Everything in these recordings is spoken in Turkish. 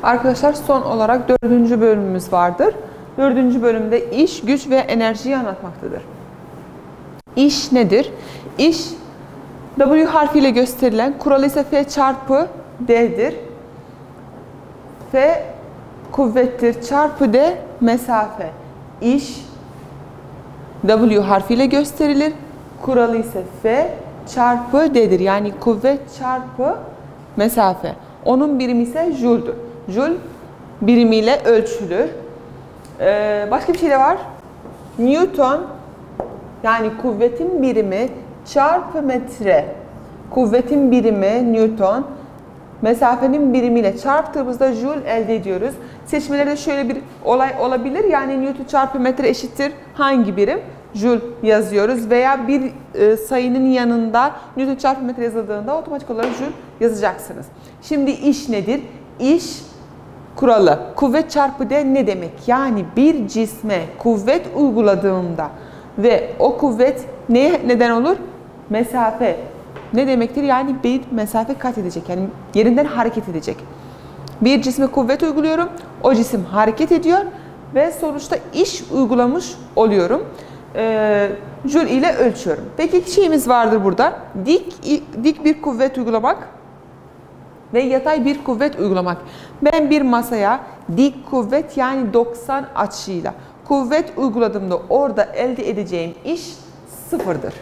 Arkadaşlar son olarak 4. bölümümüz vardır. 4. bölümde iş, güç ve enerjiyi anlatmaktadır. İş nedir? İş, W harfiyle gösterilen, kural ise F çarpı D'dir. F kuvvettir, çarpı D mesafe. İş, W harfiyle gösterilir. Kuralı ise F çarpı D'dir. Yani kuvvet çarpı mesafe. Onun birimi ise Joule'dur. Joule birimiyle ölçülür. Başka bir şey de var. Newton, yani kuvvetin birimi çarpı metre. Kuvvetin birimi Newton. Mesafenin birimiyle çarptığımızda Joule elde ediyoruz. Seçmelerde şöyle bir olay olabilir. Yani Newton çarpı metre eşittir hangi birim? Joule yazıyoruz veya bir sayının yanında Newton çarpı metre yazıldığında otomatik olarak Joule yazacaksınız. Şimdi iş nedir? İş kuralı. Kuvvet çarpı D ne demek? Yani bir cisme kuvvet uyguladığımda ve o kuvvet neye neden olur? Mesafe. Ne demektir? Yani bir mesafe kat edecek. Yani yerinden hareket edecek. Bir cisme kuvvet uyguluyorum. O cisim hareket ediyor ve sonuçta iş uygulamış oluyorum. Joule ile ölçüyorum. Peki iki şeyimiz vardır burada. Dik bir kuvvet uygulamak ve yatay bir kuvvet uygulamak. Ben bir masaya dik kuvvet yani 90 açıyla kuvvet uyguladığımda orada elde edeceğim iş sıfırdır.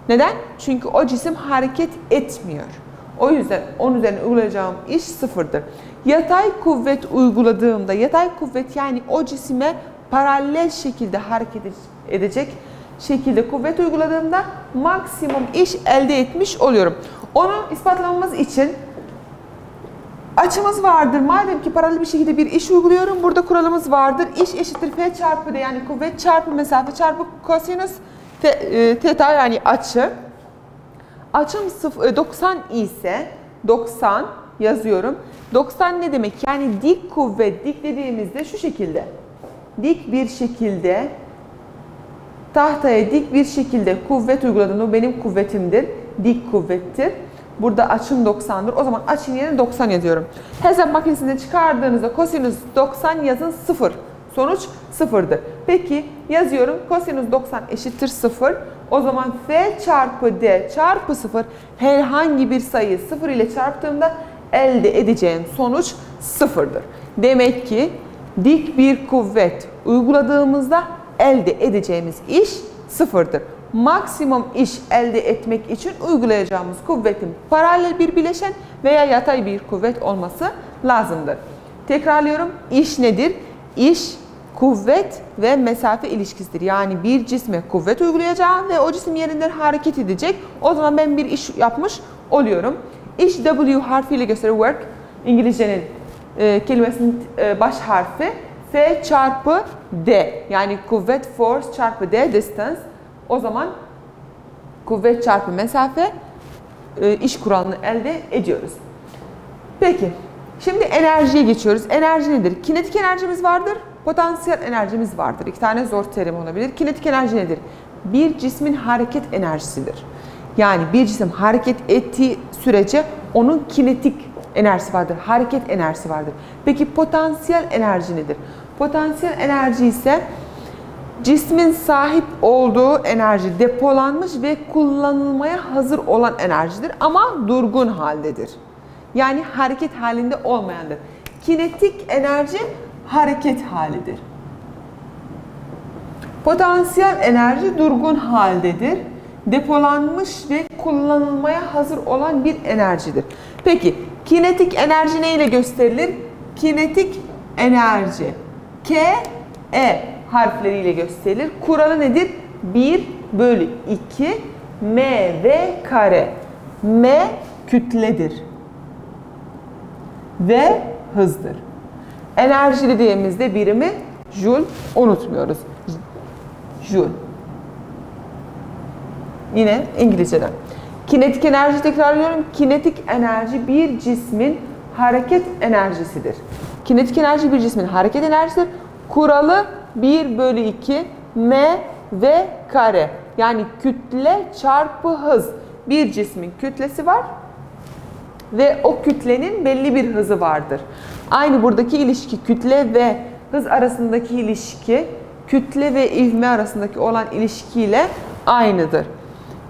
Neden? Çünkü o cisim hareket etmiyor. O yüzden onun üzerine uygulayacağım iş sıfırdır. Yatay kuvvet uyguladığımda, yatay kuvvet yani o cisime paralel şekilde hareket edecek şekilde kuvvet uyguladığımda maksimum iş elde etmiş oluyorum. Onu ispatlamamız için açımız vardır. Madem ki paralel bir şekilde bir iş uyguluyorum, burada kuralımız vardır. İş eşittir F çarpı D yani kuvvet çarpı mesafe çarpı kosinüs teta yani açı. Açım 90 ise 90 yazıyorum. 90 ne demek? Yani dik kuvvet, dik dediğimizde şu şekilde. Dik bir şekilde tahtaya dik bir şekilde kuvvet uyguladığımda o benim kuvvetimdir. Dik kuvvettir. Burada açım 90'dır. O zaman açın yerine 90 yazıyorum. Hesap makinesinden çıkardığınızda kosinüs 90 yazın 0. Sonuç 0'dır. Peki yazıyorum. Kosinüs 90 eşittir 0. O zaman F çarpı D çarpı 0 herhangi bir sayıyı 0 ile çarptığımda elde edeceğim sonuç 0'dır. Demek ki dik bir kuvvet uyguladığımızda elde edeceğimiz iş 0'dır. Maksimum iş elde etmek için uygulayacağımız kuvvetin paralel bir bileşen veya yatay bir kuvvet olması lazımdır. Tekrarlıyorum. İş nedir? İş, kuvvet ve mesafe ilişkisidir. Yani bir cisme kuvvet uygulayacağım ve o cisim yerinden hareket edecek. O zaman ben bir iş yapmış oluyorum. İş W harfiyle gösterir. Work, İngilizcenin kelimesinin baş harfi. F çarpı D. Yani kuvvet, force çarpı D, distance. O zaman kuvvet çarpı mesafe iş kuralını elde ediyoruz. Peki, şimdi enerjiye geçiyoruz. Enerji nedir? Kinetik enerjimiz vardır, potansiyel enerjimiz vardır. İki tane zor terim olabilir. Kinetik enerji nedir? Bir cismin hareket enerjisidir. Yani bir cisim hareket ettiği sürece onun kinetik enerjisi vardır, hareket enerjisi vardır. Peki potansiyel enerji nedir? Potansiyel enerji ise cismin sahip olduğu enerji depolanmış ve kullanılmaya hazır olan enerjidir ama durgun haldedir. Yani hareket halinde olmayandır. Kinetik enerji hareket halidir. Potansiyel enerji durgun haldedir. Depolanmış ve kullanılmaya hazır olan bir enerjidir. Peki kinetik enerji ne ile gösterilir? Kinetik enerji K, E harfleriyle gösterilir. Kuralı nedir? 1 bölü 2 mv kare. M kütledir ve hızdır. Enerji dediğimizde birimi Joule, unutmuyoruz. Joule. Yine İngilizceden. Kinetik enerji tekrarlıyorum. Kinetik enerji bir cismin hareket enerjisidir. Kinetik enerji bir cismin hareket enerjisidir. Kuralı 1 bölü 2 m v kare. Yani kütle çarpı hız. Bir cismin kütlesi var. ve o kütlenin belli bir hızı vardır. Aynı buradaki ilişki, kütle ve hız arasındaki ilişki, kütle ve ivme arasındaki olan ilişkiyle aynıdır.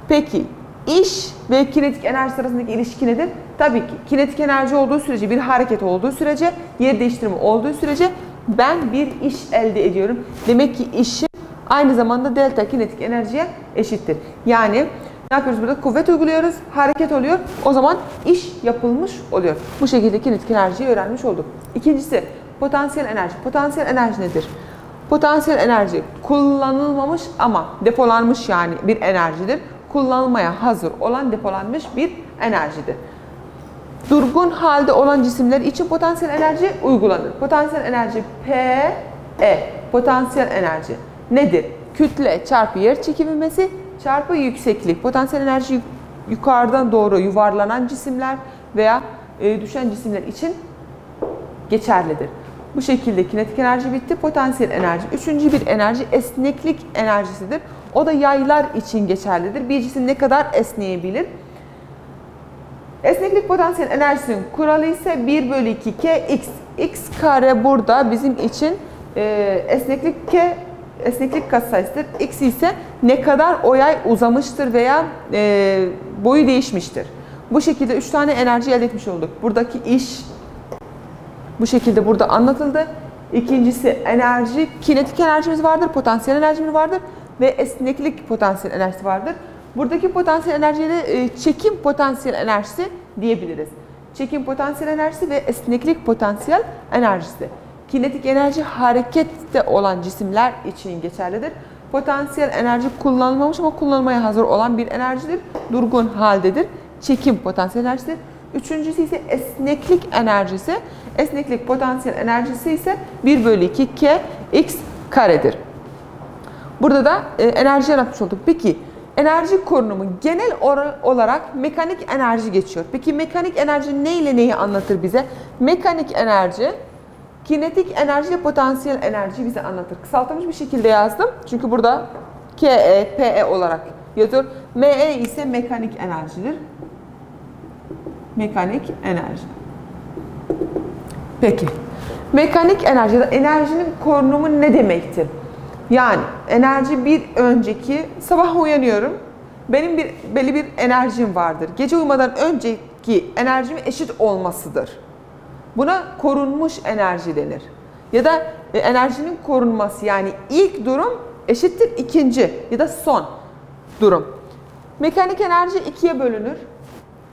Peki iş ve kinetik enerji arasındaki ilişki nedir? Tabii ki kinetik enerji olduğu sürece, bir hareket olduğu sürece, yer değiştirme olduğu sürece ben bir iş elde ediyorum. Demek ki işim aynı zamanda delta kinetik enerjiye eşittir. Yani ne yapıyoruz burada? Kuvvet uyguluyoruz, hareket oluyor. O zaman iş yapılmış oluyor. Bu şekilde kinetik enerjiyi öğrenmiş olduk. İkincisi potansiyel enerji. Potansiyel enerji nedir? Potansiyel enerji kullanılmamış ama depolanmış yani bir enerjidir. Kullanılmaya hazır olan depolanmış bir enerjidir. Durgun halde olan cisimler için potansiyel enerji uygulanır. Potansiyel enerji PE. Potansiyel enerji nedir? Kütle çarpı yer çekimi çarpı yükseklik. Potansiyel enerji yukarıdan doğru yuvarlanan cisimler veya düşen cisimler için geçerlidir. Bu şekilde kinetik enerji bitti. Potansiyel enerji. Üçüncü bir enerji esneklik enerjisidir. O da yaylar için geçerlidir. Bir cisim ne kadar esneyebilir? Esneklik potansiyel enerjisinin kuralı ise 1 bölü 2 k x. X kare burada bizim için esneklik katsayısıdır. X ise ne kadar o yay uzamıştır veya boyu değişmiştir. Bu şekilde 3 tane enerji elde etmiş olduk. Buradaki iş bu şekilde burada anlatıldı. İkincisi enerji, kinetik enerjimiz vardır, potansiyel enerjimiz vardır ve esneklik potansiyel enerjisi vardır. Buradaki potansiyel enerjiye de çekim potansiyel enerjisi diyebiliriz. Çekim potansiyel enerjisi ve esneklik potansiyel enerjisi. Kinetik enerji harekette olan cisimler için geçerlidir. Potansiyel enerji kullanılmamış ama kullanılmaya hazır olan bir enerjidir. Durgun haldedir. Çekim potansiyel enerjisidir. Üçüncüsü ise esneklik enerjisi. Esneklik potansiyel enerjisi ise 1 bölü 2 k x karedir. Burada da enerji yaratmış olduk. Peki enerji korunumu genel olarak mekanik enerji geçiyor. Peki mekanik enerji ne ile neyi anlatır bize? Mekanik enerji, kinetik enerji ile potansiyel enerji bize anlatır. Kısaltılmış bir şekilde yazdım. Çünkü burada KE, PE olarak yazıyor. ME ise mekanik enerjidir. Mekanik enerji. Peki. Mekanik enerji ya da enerjinin korunumu ne demektir? Yani enerji bir önceki sabah uyanıyorum. Benim belli bir enerjim vardır. Gece uyumadan önceki enerjimin eşit olmasıdır. Buna korunmuş enerji denir. Ya da enerjinin korunması yani ilk durum eşittir ikinci ya da son durum. Mekanik enerji ikiye bölünür.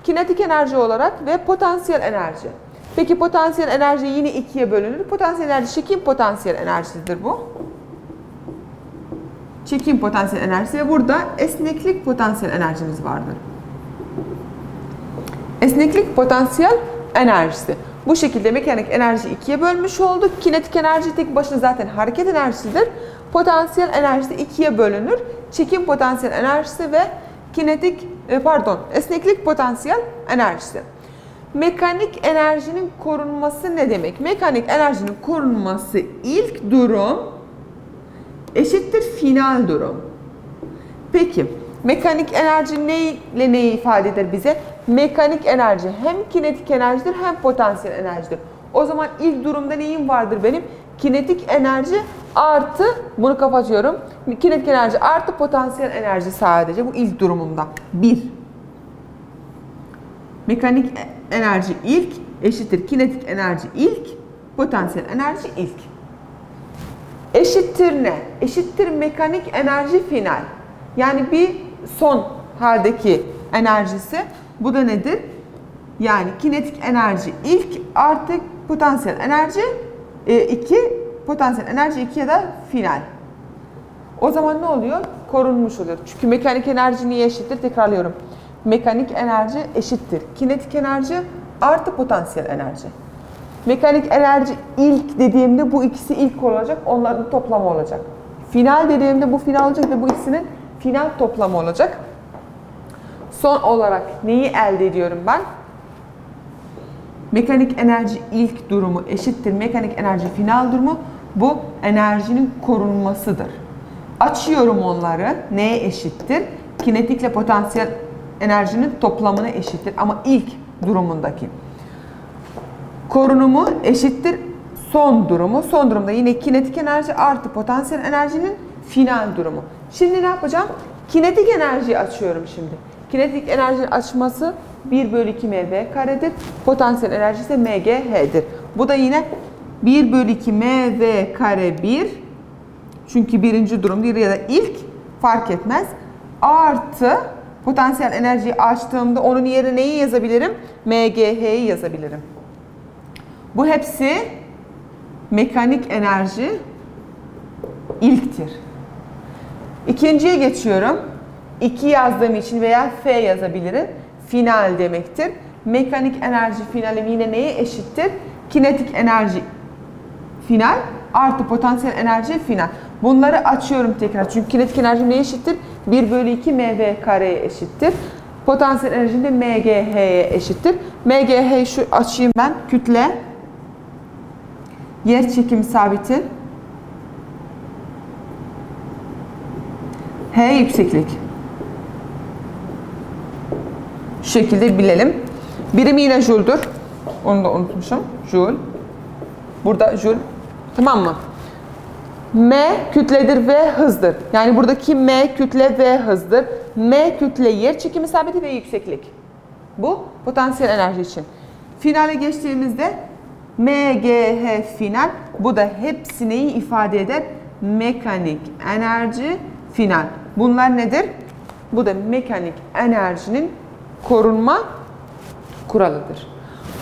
Kinetik enerji olarak ve potansiyel enerji. Peki potansiyel enerji yine ikiye bölünür. Potansiyel enerji çekim potansiyel enerjisidir bu. Çekim potansiyel enerjisi ve burada esneklik potansiyel enerjimiz vardır. Esneklik potansiyel enerjisi. Bu şekilde mekanik enerji ikiye bölmüş olduk. Kinetik enerji tek başına zaten hareket enerjisidir. Potansiyel enerjisi ikiye bölünür. Çekim potansiyel enerjisi ve esneklik potansiyel enerjisi. Mekanik enerjinin korunması ne demek? Mekanik enerjinin korunması ilk durum eşittir final durum. Peki mekanik enerji ne ile neyi ifade eder bize? Mekanik enerji hem kinetik enerjidir hem potansiyel enerjidir. O zaman ilk durumda neyim vardır benim? Kinetik enerji artı, bunu kapatıyorum. Kinetik enerji artı potansiyel enerji sadece bu ilk durumunda. 1. Mekanik enerji ilk eşittir kinetik enerji ilk, potansiyel enerji ilk. Eşittir ne? Eşittir mekanik enerji final. Yani bir son haldeki enerjisi. Bu da nedir? Yani kinetik enerji ilk artı potansiyel enerji 2, potansiyel enerji 2 ya da final. O zaman ne oluyor? Korunmuş oluyor. Çünkü mekanik enerji niye eşittir? Tekrarlıyorum. Mekanik enerji eşittir kinetik enerji artı potansiyel enerji. Mekanik enerji ilk dediğimde bu ikisi ilk olacak, onların toplamı olacak. Final dediğimde bu final olacak ve bu ikisinin final toplamı olacak. Son olarak neyi elde ediyorum ben? Mekanik enerji ilk durumu eşittir mekanik enerji final durumu. Bu enerjinin korunmasıdır. Açıyorum onları. Neye eşittir? Kinetikle potansiyel enerjinin toplamına eşittir. Ama ilk durumundaki. Korunumu eşittir son durumu. Son durumda yine kinetik enerji artı potansiyel enerjinin final durumu. Şimdi ne yapacağım? Kinetik enerjiyi açıyorum şimdi. Kinetik enerjinin açması 1 bölü 2 mv karedir. Potansiyel enerji ise mgh'dir. Bu da yine 1 bölü 2 mv kare 1. Çünkü birinci durum değil ya da ilk fark etmez. Artı potansiyel enerjiyi açtığımda onun yerine neyi yazabilirim? mgh'yi yazabilirim. Bu hepsi mekanik enerji ilktir. İkinciye geçiyorum. 2 yazdığım için veya F yazabilirim. Final demektir. Mekanik enerji finalim yine neye eşittir? Kinetik enerji final artı potansiyel enerji final. Bunları açıyorum tekrar. Çünkü kinetik enerji neye eşittir? 1 bölü 2 mv kareye eşittir. Potansiyel enerji de mgh'ye eşittir. Mgh şu açayım ben. Kütle, yer çekimi sabiti, h yükseklik. Şu şekilde bilelim. Birimi yine Joule'dur. Onu da unutmuşum. Joule. Burada Joule. Tamam mı? M kütledir ve hızdır. Yani buradaki M kütle ve hızdır. M kütle yer çekimi sabiti ve yükseklik. Bu potansiyel enerji için. Finale geçtiğimizde MGH final. Bu da hepsini ifade eder. Mekanik enerji final. Bunlar nedir? Bu da mekanik enerjinin korunma kuralıdır.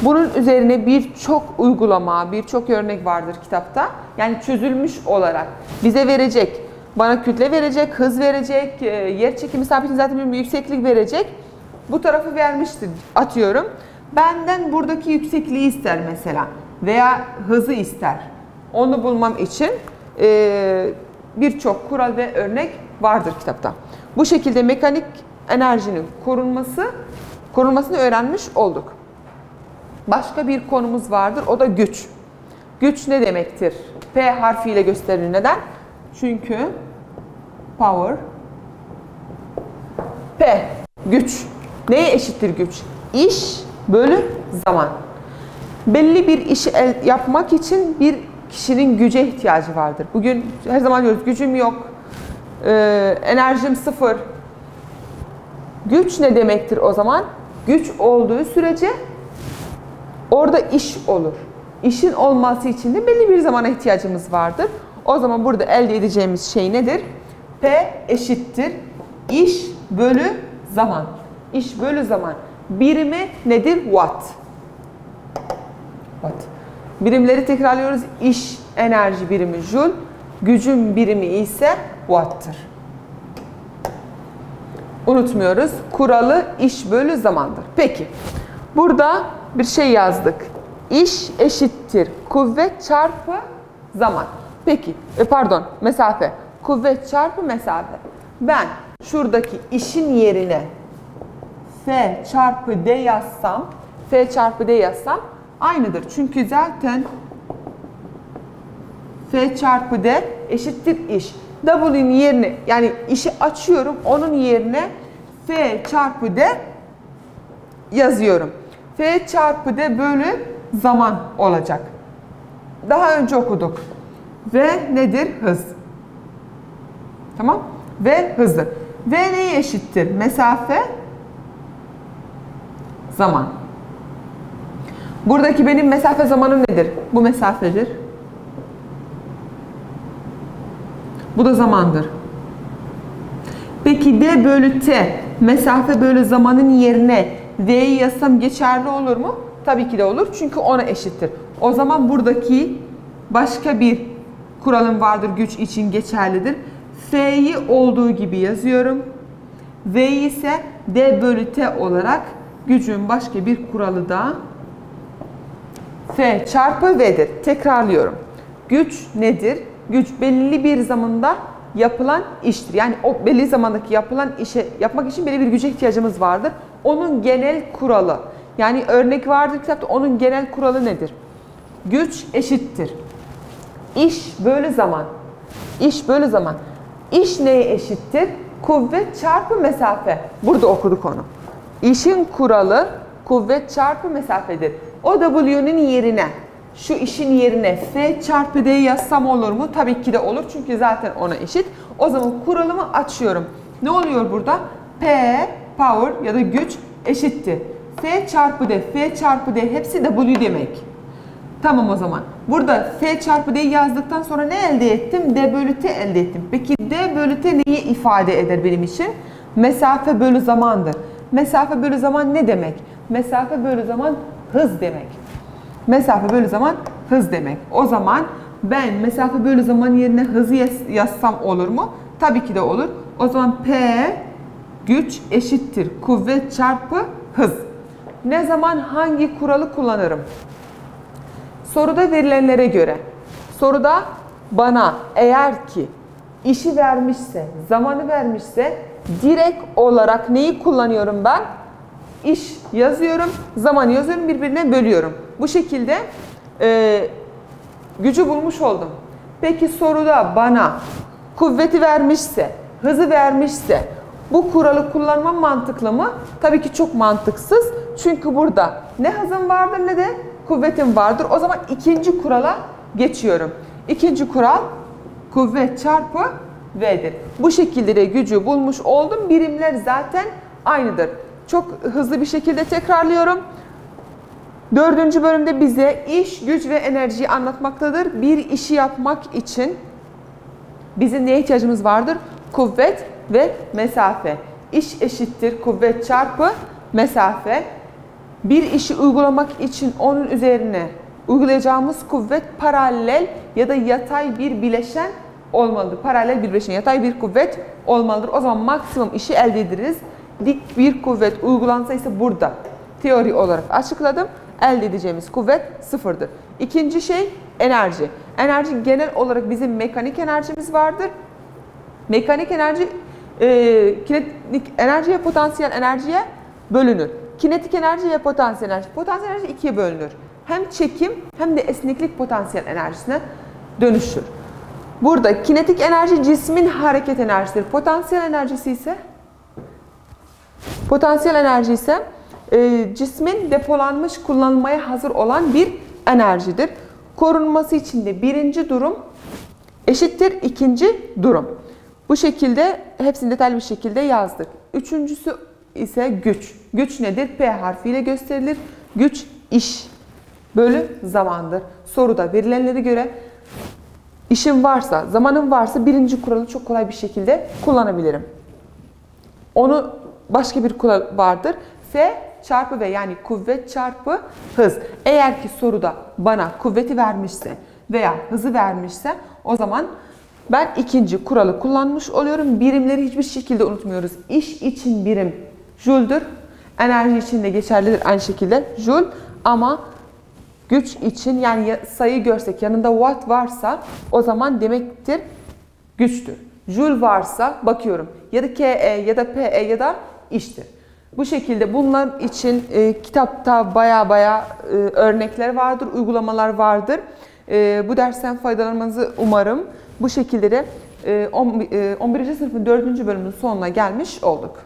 Bunun üzerine birçok uygulama, birçok örnek vardır kitapta. Yani çözülmüş olarak bize verecek, bana kütle verecek, hız verecek, yer çekimi sabiti zaten bir yükseklik verecek. Bu tarafı vermiştir, atıyorum. Benden buradaki yüksekliği ister mesela veya hızı ister. Onu bulmam için birçok kural ve örnek vardır kitapta. Bu şekilde mekanik enerjinin korunmasını öğrenmiş olduk. Başka bir konumuz vardır. O da güç. Güç ne demektir? P harfiyle gösterilir. Neden? Çünkü power P. Güç. Neye eşittir güç? İş bölü zaman. Belli bir işi yapmak için bir kişinin güce ihtiyacı vardır. Bugün her zaman diyoruz gücüm yok, enerjim sıfır. Güç ne demektir o zaman? Güç olduğu sürece orada iş olur. İşin olması için de belli bir zamana ihtiyacımız vardır. O zaman burada elde edeceğimiz şey nedir? P eşittir iş bölü zaman. İş bölü zaman. Birimi nedir? Watt. Watt. Birimleri tekrarlıyoruz. İş enerji birimi Joule. Gücün birimi ise Watt'tır. Unutmuyoruz. Kuralı iş bölü zamandır. Peki. Burada bir şey yazdık. İş eşittir kuvvet çarpı zaman. Peki. Mesafe. Kuvvet çarpı mesafe. Ben şuradaki işin yerine F çarpı D yazsam, aynıdır. Çünkü zaten F çarpı D eşittir iş. W'nin yerine, yani işi açıyorum, onun yerine F çarpı D yazıyorum. F çarpı D bölü zaman olacak. Daha önce okuduk. V nedir? Hız. Tamam? V hızdır. V neye eşittir? Mesafe, zaman. Buradaki benim mesafe zamanım nedir? Bu mesafedir. Bu da zamandır. Peki D bölü T, mesafe bölü zamanın yerine V'yi yazsam geçerli olur mu? Tabii ki de olur. Çünkü ona eşittir. O zaman buradaki başka bir kuralım vardır, güç için geçerlidir. F'yi olduğu gibi yazıyorum. V'yi ise D bölü T olarak, gücün başka bir kuralı da F çarpı V'dir. Tekrarlıyorum. Güç nedir? Güç belli bir zamanda yapılan iştir. Yani o belli zamandaki yapılan işe yapmak için belli bir güce ihtiyacımız vardır. Onun genel kuralı. Yani örnek vardır kitapta, onun genel kuralı nedir? Güç eşittir İş bölü zaman. İş bölü zaman. İş neye eşittir? Kuvvet çarpı mesafe. Burada okuduk onu. İşin kuralı kuvvet çarpı mesafedir. O W'nin yerine, şu işin yerine F çarpı D yazsam olur mu? Tabii ki de olur çünkü zaten ona eşit. O zaman kuralımı açıyorum. Ne oluyor burada? P power ya da güç eşittir F çarpı D. F çarpı D hepsi W demek. Tamam o zaman. Burada F çarpı D yazdıktan sonra ne elde ettim? D bölü T elde ettim. Peki D bölü T neyi ifade eder benim için? Mesafe bölü zamandır. Mesafe bölü zaman ne demek? Mesafe bölü zaman hız demek. Mesafe bölü zaman hız demek. O zaman ben mesafe bölü zaman yerine hızı yazsam olur mu? Tabii ki de olur. O zaman P güç eşittir kuvvet çarpı hız. Ne zaman hangi kuralı kullanırım? Soruda verilenlere göre. Soruda bana eğer ki işi vermişse, zamanı vermişse direkt olarak neyi kullanıyorum ben? İş yazıyorum, zamanı yazıyorum, birbirine bölüyorum. Bu şekilde gücü bulmuş oldum. Peki soruda bana kuvveti vermişse, hızı vermişse bu kuralı kullanmam mantıklı mı? Tabii ki çok mantıksız. Çünkü burada ne hızım vardır ne de kuvvetim vardır. O zaman ikinci kurala geçiyorum. İkinci kural kuvvet çarpı V'dir. Bu şekilde de gücü bulmuş oldum. Birimler zaten aynıdır. Çok hızlı bir şekilde tekrarlıyorum. 4. bölümde bize iş, güç ve enerjiyi anlatmaktadır. Bir işi yapmak için bizim neye ihtiyacımız vardır? Kuvvet ve mesafe. İş eşittir kuvvet çarpı mesafe. Bir işi uygulamak için onun üzerine uygulayacağımız kuvvet paralel ya da yatay bir bileşen olmalıdır. Paralel bir bileşen, yatay bir kuvvet olmalıdır. O zaman maksimum işi elde ederiz. Dik bir kuvvet uygulansa ise burada teori olarak açıkladım. Elde edeceğimiz kuvvet sıfırdır. İkinci şey enerji. Enerji genel olarak bizim mekanik enerjimiz vardır. Mekanik enerji kinetik enerjiye, potansiyel enerjiye bölünür. Kinetik enerji ve potansiyel enerji. Potansiyel enerji ikiye bölünür. Hem çekim hem de esneklik potansiyel enerjisine dönüşür. Burada kinetik enerji cismin hareket enerjisidir. Potansiyel enerji ise cismin depolanmış, kullanılmaya hazır olan bir enerjidir. Korunması için de birinci durum eşittir ikinci durum. Bu şekilde hepsini detaylı bir şekilde yazdık. Üçüncüsü ise güç. Güç nedir? P harfiyle gösterilir. Güç iş bölü zamandır. Soruda verilenlere göre işim varsa, zamanım varsa birinci kuralı çok kolay bir şekilde kullanabilirim. Onu başka bir kural vardır. F çarpı V yani kuvvet çarpı hız. Eğer ki soruda bana kuvveti vermişse veya hızı vermişse o zaman ben ikinci kuralı kullanmış oluyorum. Birimleri hiçbir şekilde unutmuyoruz. İş için birim joule'dur. Enerji için de geçerlidir aynı şekilde joule. Ama güç için yani sayı görsek yanında watt varsa o zaman demektir güçtür. Joule varsa bakıyorum ya da KE ya da PE ya da iştir. Bu şekilde bunlar için kitapta baya örnekler vardır, uygulamalar vardır. Bu dersten faydalanmanızı umarım. Bu şekilde de 11. sınıfın 4. bölümünün sonuna gelmiş olduk.